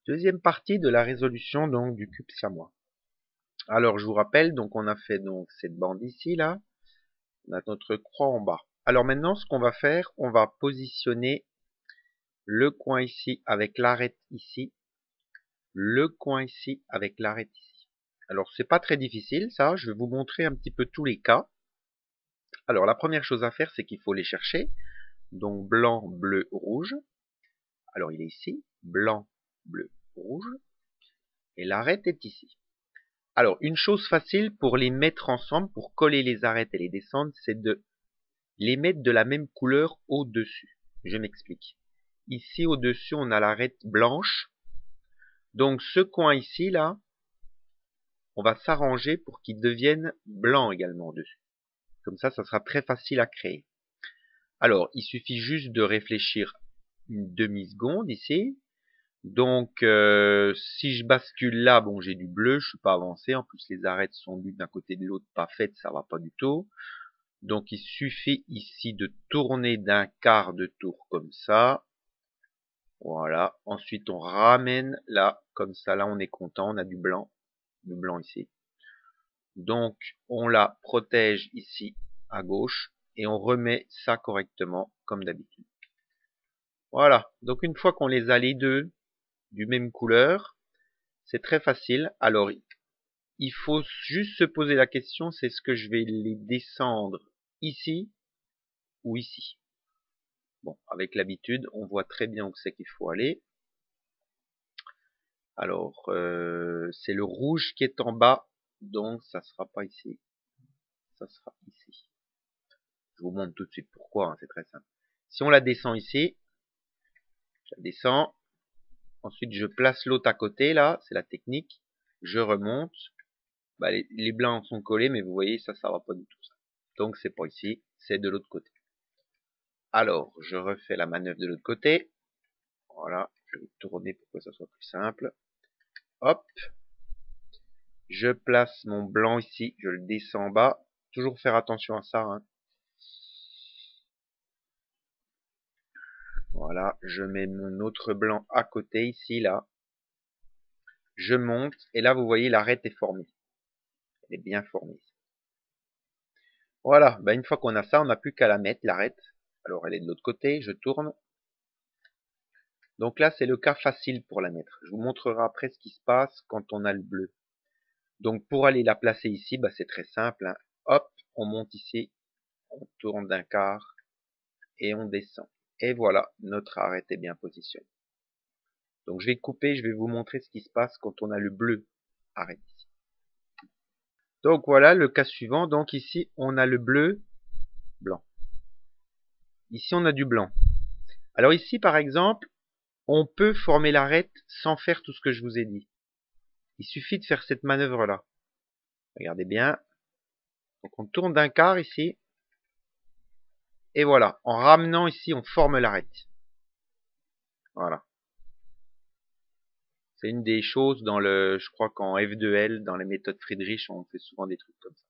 Deuxième partie de la résolution donc du cube siamois. Alors je vous rappelle, donc on a fait donc cette bande ici là, on a notre croix en bas. Alors maintenant ce qu'on va faire, on va positionner le coin ici avec l'arête ici, le coin ici avec l'arête ici. Alors c'est pas très difficile ça, je vais vous montrer un petit peu tous les cas. Alors la première chose à faire, c'est qu'il faut les chercher. Donc blanc, bleu, rouge. Alors il est ici, blanc, bleu, rouge. Et l'arête est ici. Alors, une chose facile pour les mettre ensemble, pour coller les arêtes et les descendre, c'est de les mettre de la même couleur au-dessus. Je m'explique. Ici, au-dessus, on a l'arête blanche. Donc, ce coin ici, là, on va s'arranger pour qu'il devienne blanc également au-dessus. Comme ça sera très facile à créer. Alors, il suffit juste de réfléchir une demi-seconde ici. Donc, si je bascule là, bon, j'ai du bleu, je suis pas avancé. En plus, les arêtes sont l'une d'un côté de l'autre, pas faites, ça va pas du tout. Donc, il suffit ici de tourner d'un quart de tour comme ça. Voilà. Ensuite, on ramène là, comme ça. Là, on est content, on a du blanc ici. Donc, on la protège ici à gauche et on remet ça correctement comme d'habitude. Voilà. Donc, une fois qu'on les a les deux du même couleur, c'est très facile. Alors, il faut juste se poser la question, c'est ce que je vais les descendre ici ou ici. Bon, avec l'habitude, on voit très bien où c'est qu'il faut aller. Alors, c'est le rouge qui est en bas, donc ça sera pas ici, ça sera ici. Je vous montre tout de suite pourquoi, hein, c'est très simple. Si on la descend ici, je la descends, ensuite je place l'autre à côté, là, c'est la technique, je remonte, bah, les blancs sont collés, mais vous voyez, ça va pas du tout ça. Donc c'est pas ici, c'est de l'autre côté. Alors, je refais la manœuvre de l'autre côté. Voilà, je vais tourner pour que ça soit plus simple. Hop, je place mon blanc ici, je le descends en bas. Toujours faire attention à ça, hein. Voilà, je mets mon autre blanc à côté ici, là. Je monte, et là, vous voyez, l'arête est formée. Elle est bien formée. Voilà, bah, une fois qu'on a ça, on n'a plus qu'à la mettre, l'arête. Alors, elle est de l'autre côté, je tourne. Donc là, c'est le cas facile pour la mettre. Je vous montrerai après ce qui se passe quand on a le bleu. Donc, pour aller la placer ici, bah, c'est très simple, hein. Hop, on monte ici, on tourne d'un quart, et on descend. Et voilà, notre arête est bien positionnée. Donc je vais couper, je vais vous montrer ce qui se passe quand on a le bleu arrête ici. Donc voilà le cas suivant. Donc ici on a le bleu, blanc. Ici on a du blanc. Alors ici par exemple, on peut former l'arête sans faire tout ce que je vous ai dit. Il suffit de faire cette manœuvre là. Regardez bien. Donc on tourne d'un quart ici. Et voilà, en ramenant ici, on forme l'arête. Voilà. C'est une des choses dans le, je crois qu'en F2L, dans les méthodes Friedrich, on fait souvent des trucs comme ça.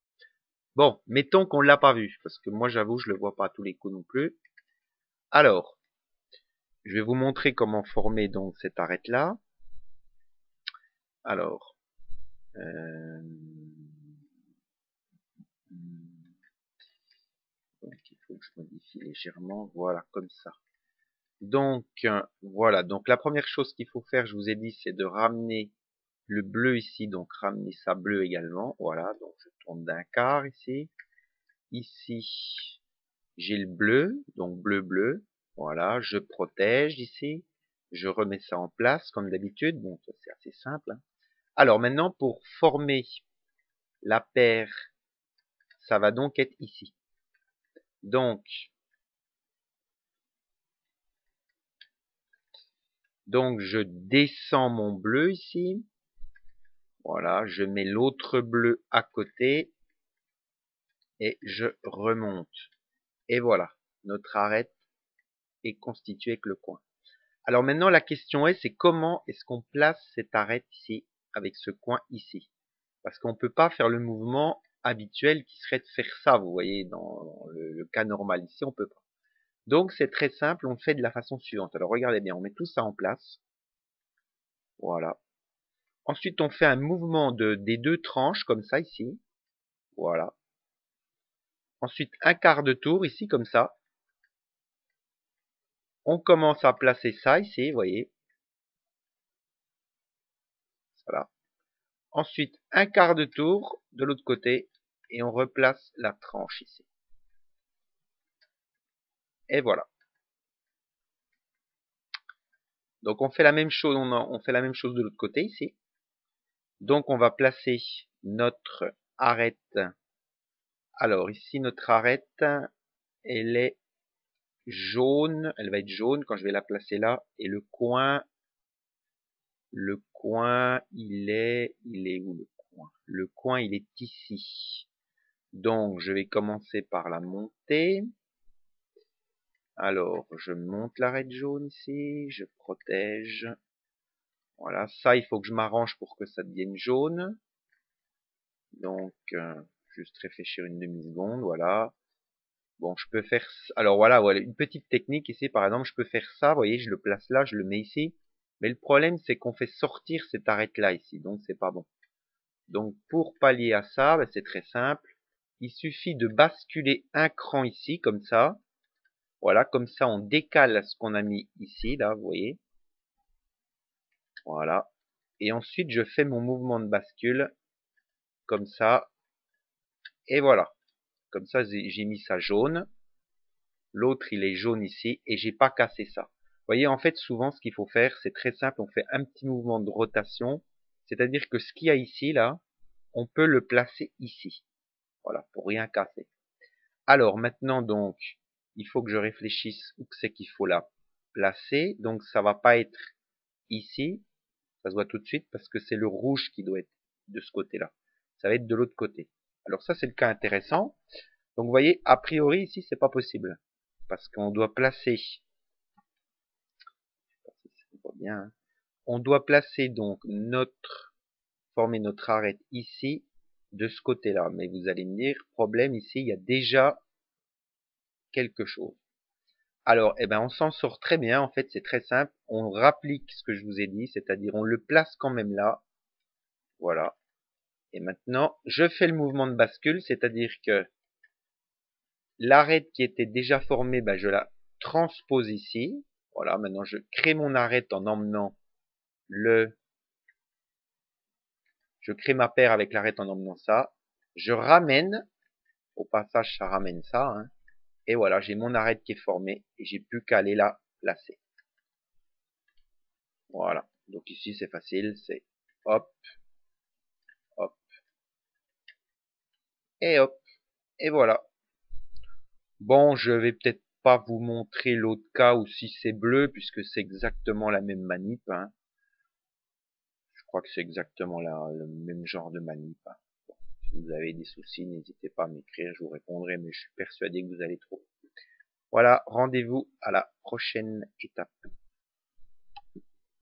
Bon, mettons qu'on l'a pas vu, parce que moi j'avoue, je le vois pas à tous les coups non plus. Alors, je vais vous montrer comment former donc cette arête là. Alors, donc il faut que je modifie légèrement, voilà, comme ça. Donc, voilà, donc la première chose qu'il faut faire, je vous ai dit, c'est de ramener le bleu ici, donc ramener ça bleu également, voilà, donc je tourne d'un quart ici. Ici, j'ai le bleu, donc bleu, bleu, voilà, je protège ici, je remets ça en place comme d'habitude, bon, c'est assez simple, hein. Alors maintenant, pour former la paire, ça va donc être ici. Donc je descends mon bleu ici. Voilà, je mets l'autre bleu à côté et je remonte. Et voilà, notre arête est constituée avec le coin. Alors maintenant, la question est, c'est comment est-ce qu'on place cette arête ici avec ce coin ici? Parce qu'on ne peut pas faire le mouvement habituel qui serait de faire ça, vous voyez, dans le cas normal. Ici, on peut pas. Donc, c'est très simple, on fait de la façon suivante. Alors, regardez bien, on met tout ça en place. Voilà. Ensuite, on fait un mouvement des deux tranches, comme ça, ici. Voilà. Ensuite, un quart de tour, ici, comme ça. On commence à placer ça, ici, vous voyez. Voilà. Ensuite, un quart de tour de l'autre côté. Et on replace la tranche, ici. Et voilà. Donc, on fait la même chose, on fait la même chose de l'autre côté, ici. Donc, on va placer notre arête. Alors, ici, notre arête, elle est jaune. Elle va être jaune quand je vais la placer là. Et le coin, il est où le coin? Le coin, il est ici. Donc, je vais commencer par la monter. Alors, je monte l'arête jaune ici. Je protège. Voilà, ça, il faut que je m'arrange pour que ça devienne jaune. Donc, juste réfléchir une demi-seconde, voilà. Bon, je peux faire... Alors voilà, une petite technique ici, par exemple, je peux faire ça, vous voyez, je le place là, je le mets ici. Mais le problème, c'est qu'on fait sortir cette arête-là ici, donc c'est pas bon. Donc, pour pallier à ça, ben, c'est très simple. Il suffit de basculer un cran ici, comme ça. Voilà, comme ça, on décale ce qu'on a mis ici, là, vous voyez. Voilà. Et ensuite, je fais mon mouvement de bascule, comme ça. Et voilà. Comme ça, j'ai mis ça jaune. L'autre, il est jaune ici. Et j'ai pas cassé ça. Vous voyez, en fait, souvent, ce qu'il faut faire, c'est très simple. On fait un petit mouvement de rotation. C'est-à-dire que ce qu'il y a ici, là, on peut le placer ici. Voilà, pour rien casser. Alors, maintenant, donc, il faut que je réfléchisse où c'est qu'il faut la placer. Donc, ça va pas être ici. Ça se voit tout de suite parce que c'est le rouge qui doit être de ce côté-là. Ça va être de l'autre côté. Alors ça, c'est le cas intéressant. Donc, vous voyez, a priori, ici, c'est pas possible. Parce qu'on doit placer, bien, hein. On doit placer donc former notre arête ici, de ce côté-là. Mais vous allez me dire, problème ici, il y a déjà quelque chose. Alors, eh ben, on s'en sort très bien. En fait, c'est très simple. On rapplique ce que je vous ai dit, c'est-à-dire on le place quand même là. Voilà. Et maintenant, je fais le mouvement de bascule, c'est-à-dire que l'arête qui était déjà formée, ben, je la transpose ici. Voilà, maintenant je crée mon arête en emmenant je crée ma paire avec l'arête en emmenant ça. Je ramène, au passage ça ramène ça, hein. Et voilà, j'ai mon arête qui est formée et j'ai plus qu'à aller la placer. Voilà, donc ici c'est facile, c'est hop, hop, hop, et voilà. Bon, je vais peut-être pas vous montrer l'autre cas où si c'est bleu, puisque c'est exactement la même manip, hein. Je crois que c'est exactement le même genre de manip, hein. Bon, si vous avez des soucis, n'hésitez pas à m'écrire, je vous répondrai, mais je suis persuadé que vous allez trouver. Voilà, rendez-vous à la prochaine étape.